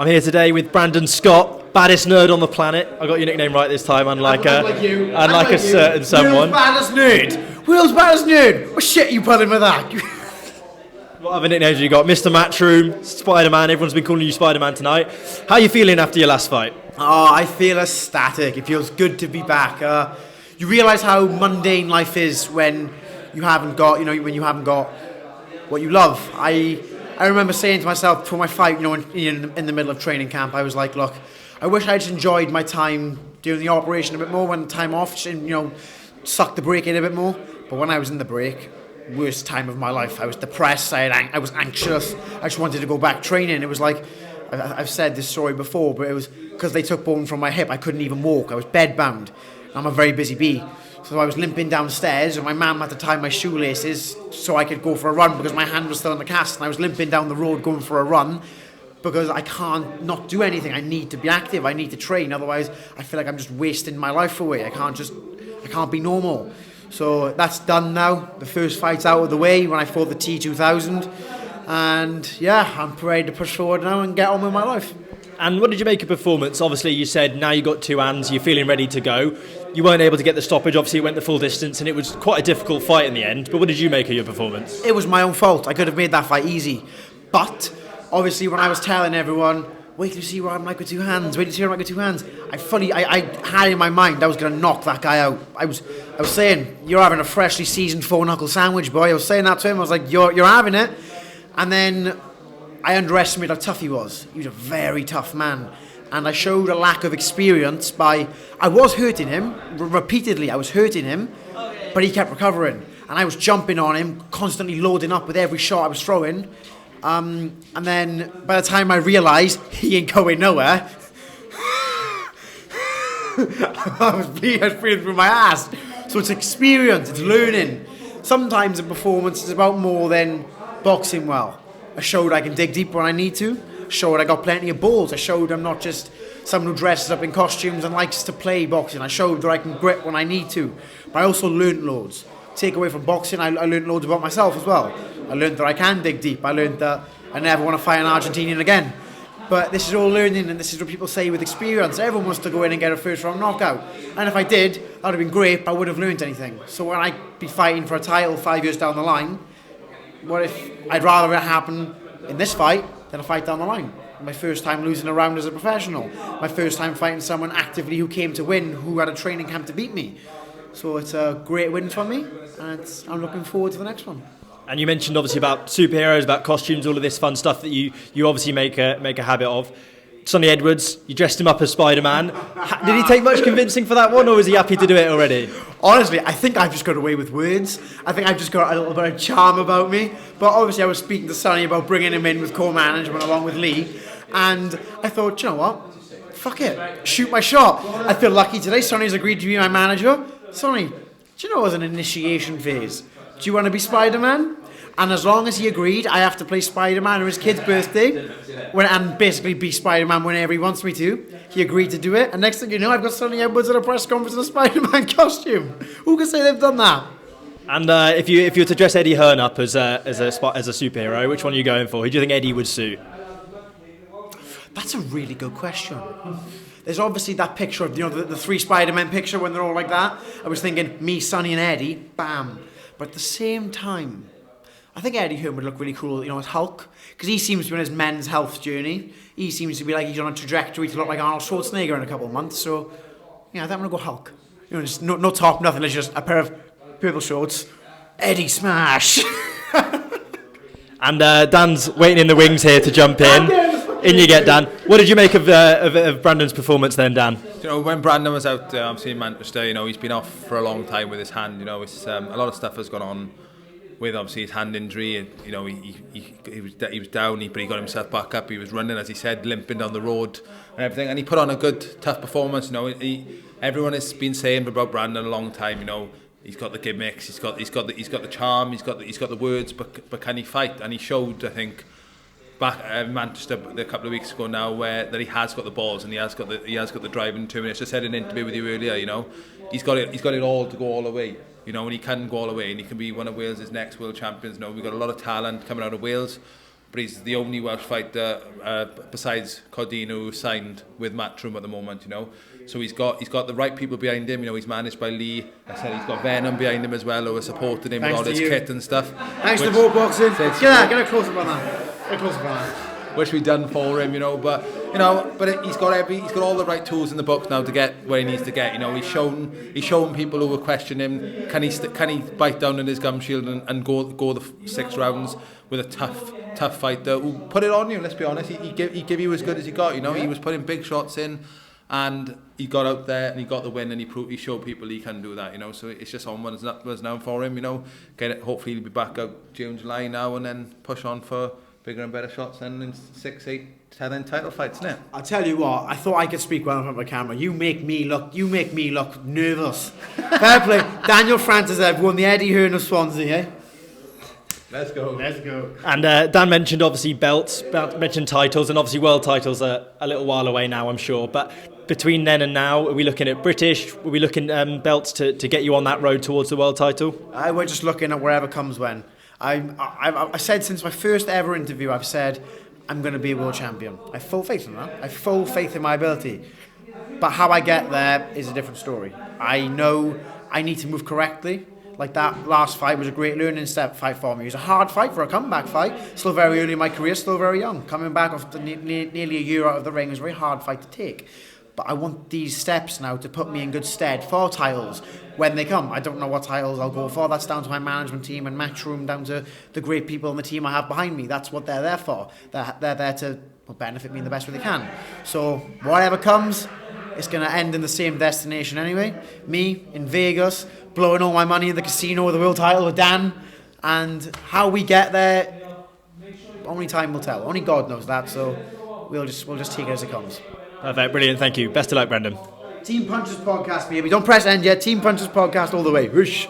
I'm here today with Brandon Scott, baddest nerd on the planet. I got your nickname right this time, unlike a certain someone. World's baddest nerd. World's baddest nerd. What shit are you pulling with that? What other nicknames have you got? Mr. Matchroom, Spider-Man. Everyone's been calling you Spider-Man tonight. How are you feeling after your last fight? Oh, I feel ecstatic. It feels good to be back. You realise how mundane life is when you haven't got, when you haven't got what you love. I remember saying to myself before my fight, in the middle of training camp, I was like, look, I wish I just enjoyed my time doing the operation a bit more, when the time off, sucked the break in a bit more. But when I was in the break, worst time of my life. I was depressed, I was anxious, I just wanted to go back training. It was like, I've said this story before, but it was because they took bone from my hip, I couldn't even walk, I was bedbound. I'm a very busy bee. So I was limping downstairs and my mum had to tie my shoelaces so I could go for a run because my hand was still in the cast, and I was limping down the road going for a run because I can't not do anything. I need to be active, I need to train, otherwise I feel like I'm just wasting my life away. I can't be normal. So that's done now. The first fight's out of the way when I fought the T2000, and yeah, I'm ready to push forward now and get on with my life. And what did you make of performance? Obviously, you said now you got two hands, you're feeling ready to go. You weren't able to get the stoppage, obviously it went the full distance and it was quite a difficult fight in the end. But what did you make of your performance? It was my own fault. I could have made that fight easy. But obviously when I was telling everyone, wait till you see what I'm like with two hands, wait till you see what I'm like with two hands, I had in my mind I was going to knock that guy out. I was saying, you're having a freshly seasoned four-knuckle sandwich, boy. I was saying that to him. I was like, you're having it. And then I underestimated how tough he was. He was a very tough man. And I showed a lack of experience by... I was hurting him. Repeatedly, I was hurting him. But he kept recovering. And I was jumping on him, constantly loading up with every shot I was throwing. And then, by the time I realised he ain't going nowhere, I was breathing through my ass. So it's experience, it's learning. Sometimes a performance is about more than boxing well. I showed I can dig deep when I need to. I showed I got plenty of balls. I showed I'm not just someone who dresses up in costumes and likes to play boxing. I showed that I can grip when I need to. But I also learnt loads. Take away from boxing, I learnt loads about myself as well. I learnt that I can dig deep. I learnt that I never want to fight an Argentinian again. But this is all learning, and this is what people say with experience. Everyone wants to go in and get a first round knockout. And if I did, that would have been great, but I would have learnt anything. So when I be fighting for a title 5 years down the line, what if I'd rather it happen in this fight than a fight down the line? My first time losing a round as a professional. My first time fighting someone actively who came to win, who had a training camp to beat me. So it's a great win for me, and I'm looking forward to the next one. And you mentioned obviously about superheroes, about costumes, all of this fun stuff that you obviously make a habit of. Sonny Edwards, you dressed him up as Spider-Man. Did he take much convincing for that one, or was he happy to do it already? Honestly, I think I've just got away with words. I think I've just got a little bit of charm about me. But obviously I was speaking to Sonny about bringing him in with co-management along with Lee. And I thought, you know what? Fuck it. Shoot my shot. I feel lucky today. Sonny's agreed to be my manager. Sonny, do you know it was an initiation phase? Do you want to be Spider-Man? And as long as he agreed, I have to play Spider-Man on his kid's birthday and basically be Spider-Man whenever he wants me to. He agreed to do it. And next thing you know, I've got Sonny Edwards at a press conference in a Spider-Man costume. Who can say they've done that? And if you were to dress Eddie Hearn up as a superhero, which one are you going for? Who do you think Eddie would suit? That's a really good question. There's obviously that picture of the three Spider-Men picture when they're all like that. I was thinking me, Sonny and Eddie, bam. But at the same time, I think Eddie Hearn would look really cool, as Hulk, because he seems to be on his men's health journey. He seems to be like he's on a trajectory to look like Arnold Schwarzenegger in a couple of months. So, yeah, I think I'm gonna go Hulk. Just no top, nothing. It's just a pair of purple shorts. Eddie smash. And Dan's waiting in the wings here to jump in. In you get, Dan. What did you make of Brandon's performance then, Dan? When Brandon was out, obviously in Manchester, he's been off for a long time with his hand. It's a lot of stuff has gone on with obviously his hand injury. He was down, but he got himself back up. He was running, as he said, limping down the road and everything. And he put on a good, tough performance. Everyone has been saying about Brandon a long time. He's got the gimmicks, he's got the charm, he's got the words, but can he fight? And he showed, I think, back at Manchester a couple of weeks ago now, that he has got the balls and he has got the drive and determination. I said in an interview with you earlier, he's got it all to go all the way. And he can go all the way, and he can be one of Wales' next world champions. We've got a lot of talent coming out of Wales, but he's the only Welsh fighter besides Codino who signed with Matchroom at the moment, you know. So he's got the right people behind him. You know, he's managed by Lee. Like I said, he's got Venom behind him as well, who are supporting him with all his kit and stuff. Thanks to Vote Boxing. Get a close up on that. Which we done for him, you know, but he's got all the right tools in the book now to get where he needs to get. You know, he's shown people who were questioning him, can he bite down in his gum shield and go the 6 rounds with a tough fighter who put it on you. Let's be honest, he give you as good as he got. You know, he was putting big shots in, and he got out there and he got the win, and he showed people he can do that. You know, so it's just onwards now for him. You know, hopefully he'll be back out June, July now, and then push on for bigger and better shots then in 6, 8, 10 title fights, isn't it? I'll tell you what, I thought I could speak well in front of the camera. You make me look nervous. Fair play. Daniel Francis have won the Eddie Hearn of Swansea, eh? Let's go. And Dan mentioned obviously belts, mentioned titles, and obviously world titles are a little while away now, I'm sure. But between then and now, are we looking at British? Are we looking belts to get you on that road towards the world title? We're just looking at wherever comes when. I said since my first ever interview, I've said I'm going to be a world champion. I have full faith in that. I have full faith in my ability. But how I get there is a different story. I know I need to move correctly. Like that last fight was a great learning step fight for me. It was a hard fight for a comeback fight. Still very early in my career, still very young. Coming back after nearly a year out of the ring is a very hard fight to take. But I want these steps now to put me in good stead for titles when they come. I don't know what titles I'll go for. That's down to my management team and Matchroom, down to the great people in the team I have behind me. That's what they're there for. They're there to benefit me in the best way they can. So whatever comes, it's going to end in the same destination anyway. Me in Vegas, blowing all my money in the casino with the world title with Dan. And how we get there, only time will tell. Only God knows that. So we'll just take it as it comes. Perfect, brilliant, thank you. Best of luck, Brendan. Team Punches Podcast, baby. Don't press end yet. Team Punches Podcast all the way. Whoosh.